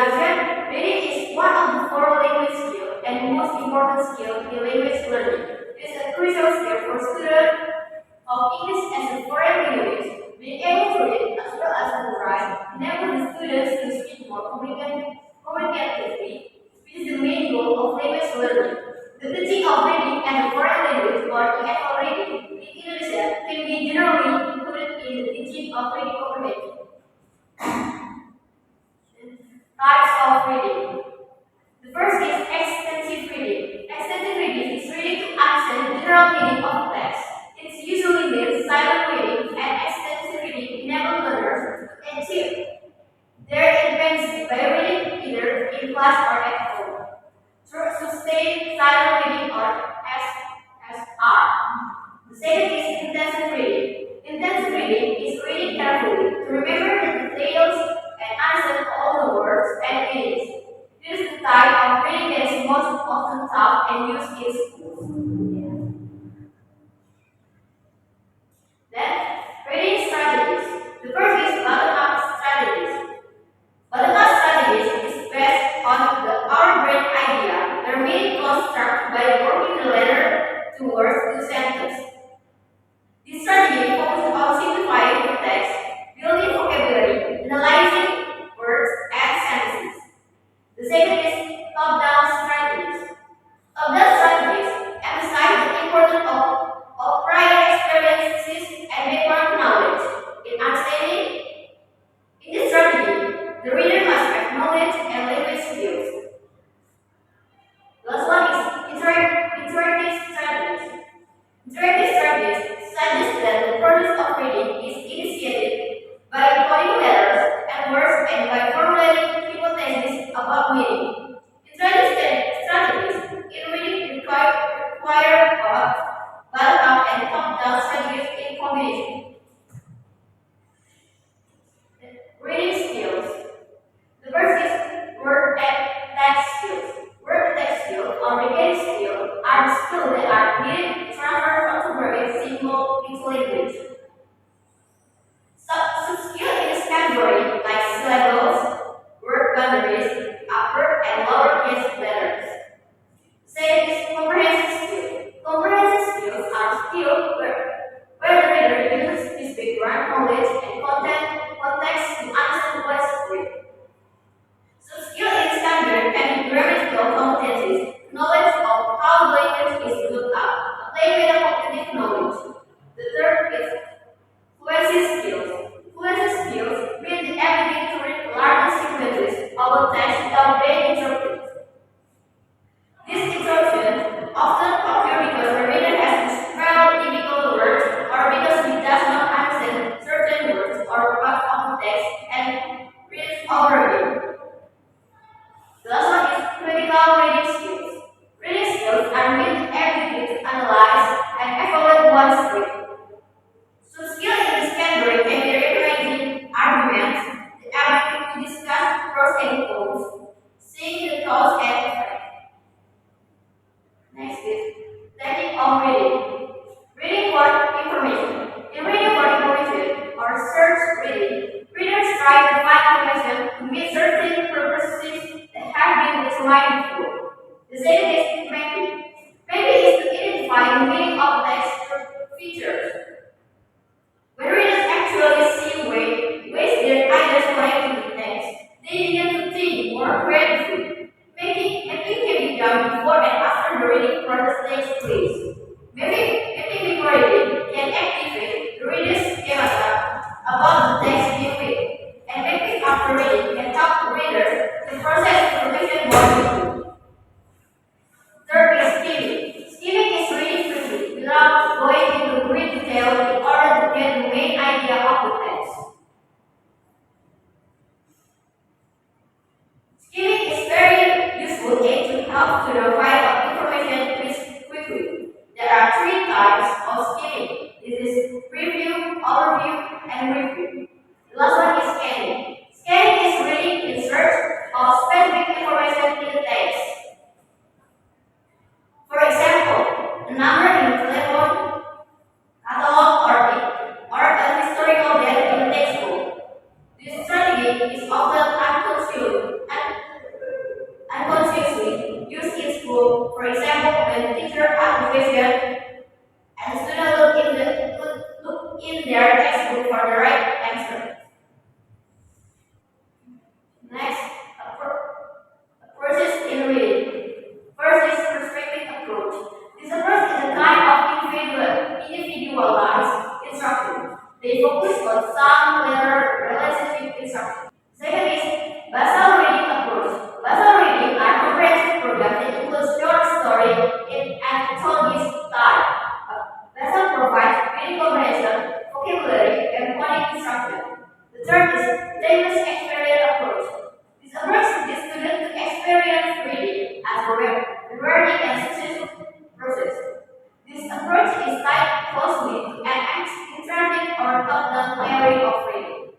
conclusion, reading is one of the four language skills and most important skill in language learning. It is a crucial skill for students of English as a foreign language. Being able to read as well as to write enables the students to speak more communicatively, which is the main goal of language learning. The teaching of reading as a foreign language or EFL reading in Indonesia can be generally included in the teaching of reading comprehension. Types of reading. The first is extensive reading. Extensive reading is reading to understand the general meaning of text. It usually means silent reading, and extensive reading enables learners to achieve their advanced by reading either in class or at home. Through sustained silent reading or SSR. The second is intensive reading. Intensive reading is reading carefully to remember the details and understand all the words and meanings. This is the type of reading that is most often taught and used in schools. Then, reading strategies. The first is bottom-up strategies. Bottom-up strategies is based on the our brain idea, the meaning construct by working the letter to words to sentence. This strategy focuses on simplifying the text, building vocabulary, analyzing words and sentences. The second is top-down strategies. Top-down strategies emphasize the importance of prior experiences and background knowledge in understanding. In this strategy, the reader must have knowledge and language skills. The last one is interactive strategies. Interactive strategies suggest that the process of reading is initiated by encoding letters and words and by formulating hypotheses about meaning. Interactive strategies in reading require both bottom-up and top-down strategies in combination. Reading skills. The first is word and text skills. Word and text skills or mechanic skills are the skills that are needed to transfer orthographic symbol into language. Sub-skill in this category like syllables, word boundaries, upper and lower case letters. Second is comprehensive skills. Comprehensive skills are skills where the reader uses his background knowledge and context to understand what is read. Skill in this category can be grammatical competencies, knowledge of how the language is built up, applied metacognitive knowledge. The third is fluency skills. Fluency skills mean the ability to read large sequences of a text without being interrupted. This interruption often occurs because the reader has to spell difficult words or because he does not understand certain words or parts of the text and reads over again. The last one is critical reading skills. Reading skills are meant the ability to analyze and evaluate one's read. So skill in this category can be recognizing arguments, the ability to discuss pros and cons, seeing the cause and effect. Next is technique of reading. Reading for information. In reading for information or search reading, readers try to find information to meet certain purposes that have been determined before. The second is mapping. Mapping is to identify the meaning of text features. When readers actually see ways their ideas connect to the text, they begin to think more creatively. Mapping can be done before and after the reading process takes place. Mapping before reading can activate the reader's schemata about the text being read, and mapping after reading can help the reader to process information more quickly. Third is skimming. Skimming is reading quickly without going into great detail in order to get the main idea of the text. Skimming is very useful aid to help students find out information quickly. There are three types of skimming. This is review, overview, and review. The last one is scanning. Scanning is reading in search of specific information in the text. For example, a number in the telephone catalog or a historical data in the textbook. This strategy is often time-consuming and famous experience approach. This approach teaches students to experience reading as a learning and social process. This approach is tied closely to an interactive or top-down theory of reading.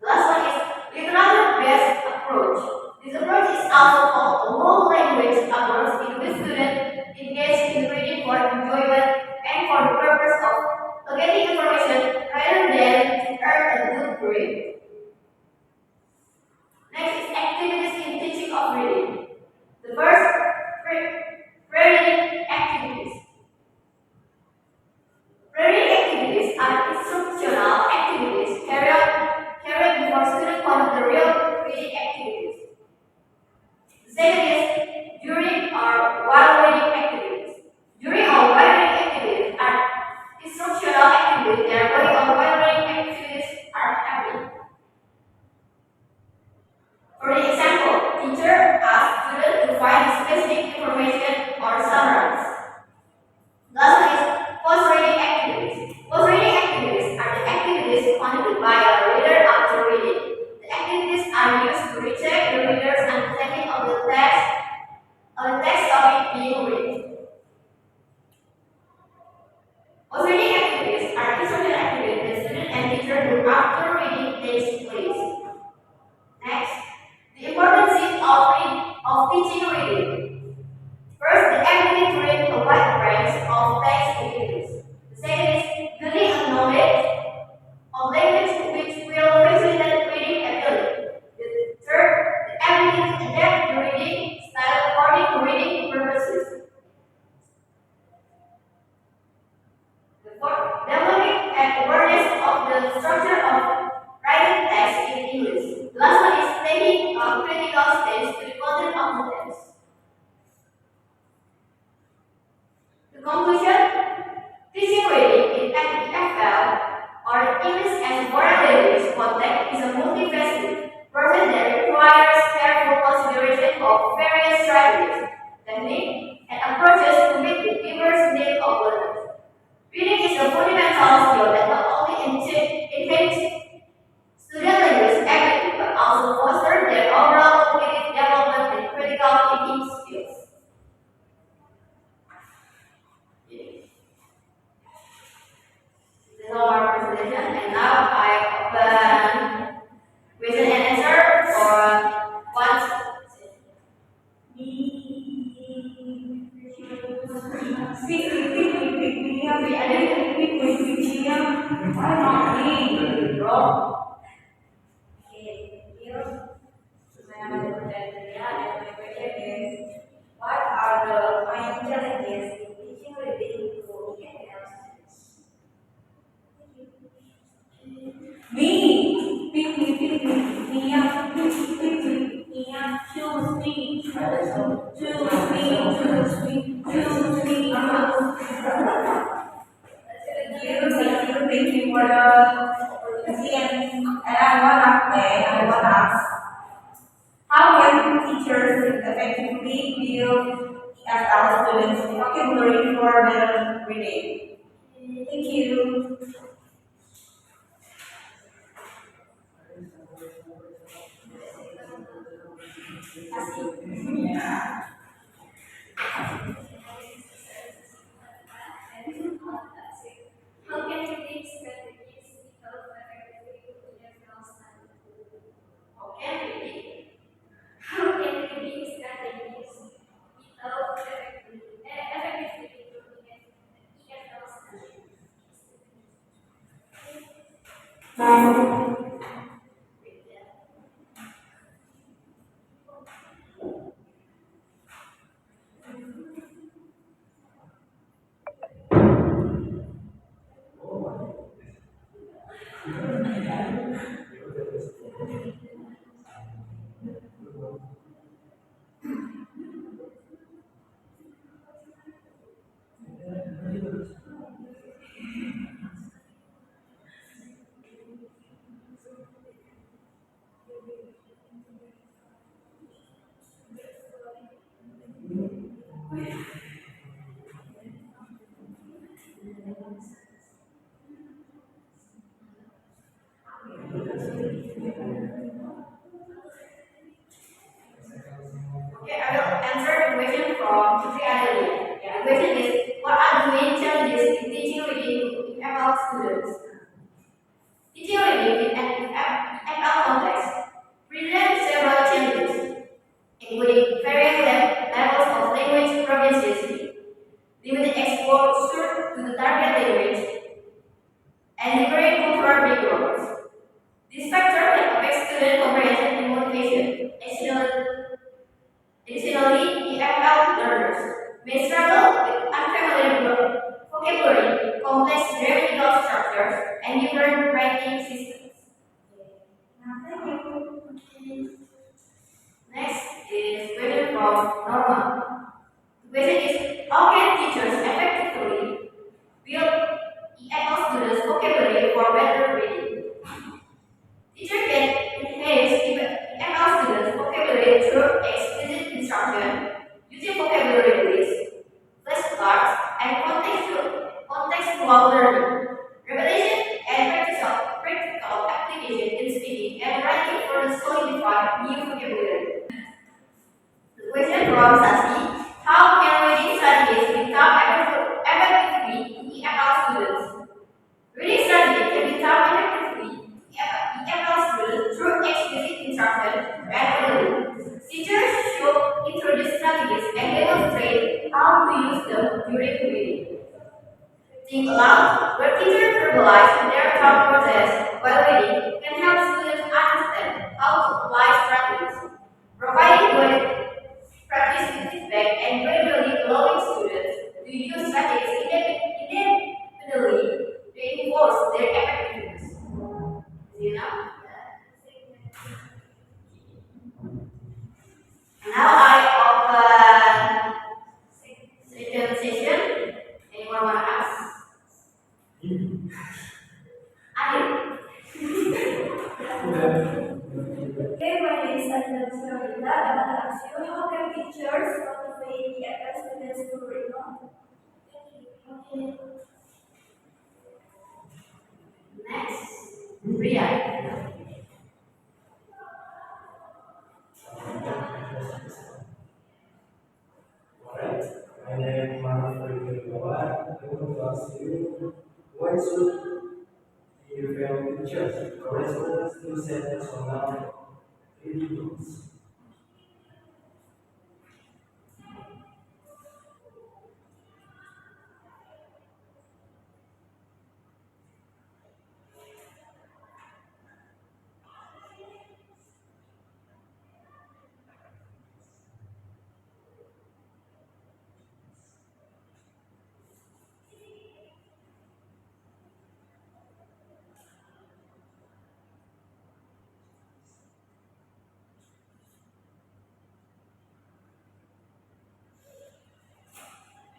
The last one is literature-based approach. This approach is also called a whole language approach in which students engage in reading for enjoyment and for the purpose of getting information rather than to earn a good grade. Next is activities in teaching of reading. The first, reading activities. Reading activities are instructional activities carried before students conduct the real reading activities. The second is during or while reading activities. During or while reading activities are instructional activities that are going on while reading activities are happening. For example, teacher asks students to find specific information or summarize. Last one is post-reading activities. Post-reading activities are the activities conducted by a reader after reading. The activities are used to recheck the reader's understanding of the text topic being read. Post-reading activities are instructional activities that student and teacher do after reading takes place. Next, the importance of teaching reading. First, the ability to read a wide range of text in English. The second is building a knowledge of language which will facilitate reading ability. The third, the ability to adapt the reading style according to reading purposes. The fourth, developing an awareness of the structure of writing text in English. The last one is taking a critical stance to the content of the text. The conclusion, teaching reading in EFL or English as a foreign language context is a multifaceted process that requires careful consideration of various strategies, techniques, and approaches to meet the diverse needs of learners. Reading is a fundamental skill that not only enhances student language ability but also fosters their overall cognitive development and critical thinking skills. This is all our presentation, and now I open question and answer for one. What are the main challenges in teaching reading to EFL students? Me, pick me, choose me, Thank you for the opportunity, and I want to ask, how can teachers effectively build EFL students' vocabulary for better reading? Thank you. How can reading strategies develop effectively to EFL study? How can reading strategies develop effectively to EFL study? Okay, I will answer the question from Putri Adelia. The question is, what are the main challenges in teaching reading to EFL students? Teaching reading in an EFL context presents several challenges, including varying levels of language proficiency, limited exposure to the target language, and different cultural backgrounds. This factor can affect student comprehension and motivation. Additionally, EFL learners may struggle with unfamiliar vocabulary, complex grammatical structures, and different writing systems. Next is question from Norma. The question is, how can teachers effectively build EFL students' vocabulary for better reading? Teachers can enhance EFL students' vocabulary through explicit instruction, using vocabulary lists, flashcards, and contextual learning. Repetition and practical application in speaking and writing further solidify new vocabulary. The question from Sasi: how can reading strategies become effectively in EFL students? Reading strategy can become effectively EFL students through explicit instruction and learning. Teachers should introduce strategies and demonstrate how to use them during reading. Think aloud, where teachers verbalize their thought process while reading can help students understand how to apply strategies. Providing good practice with feedback and gradually allowing students to use strategies independently reinforce their effectiveness. You know? Now I open second session. Anyone want to ask? Adil. Okay, my name is Anjali Surabita. I want to ask you, how can teachers motivate the EFL students to read more? Okay. Next, Brian. Alright, my name is Manfred Gawat. I want to ask you, why should EFL teachers correspond to set personal individuals?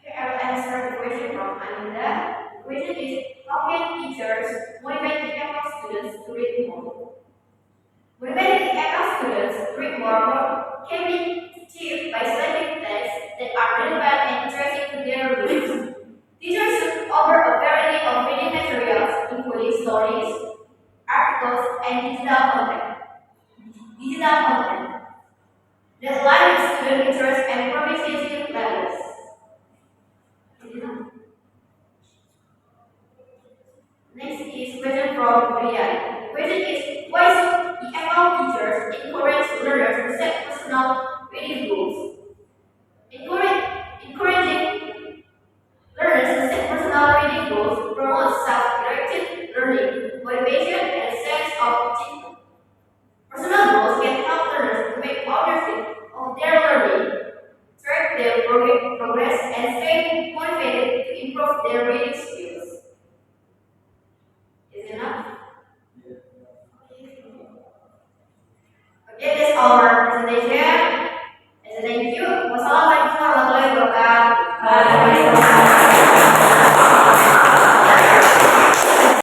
Okay, I will answer the question from Ananda. The question is, how can teachers motivate the EFL students to read more? Motivating the EFL students to read more can be achieved by selecting texts that are relevant and interesting to their readers. Teachers should offer a variety of reading materials, including stories, articles, and digital content that align with student interests and proficiency levels. Next is question from Brian. Question is, why should EFL teachers encourage learners to set personal reading goals? Encouraging learners to set personal reading goals promotes self-directed learning, motivation, and a sense of achievement. Personal goals can help learners to make ownership of their learning, track their progress, and stay motivated to improve their reading skills. Is it enough? Okay, that's our presentation.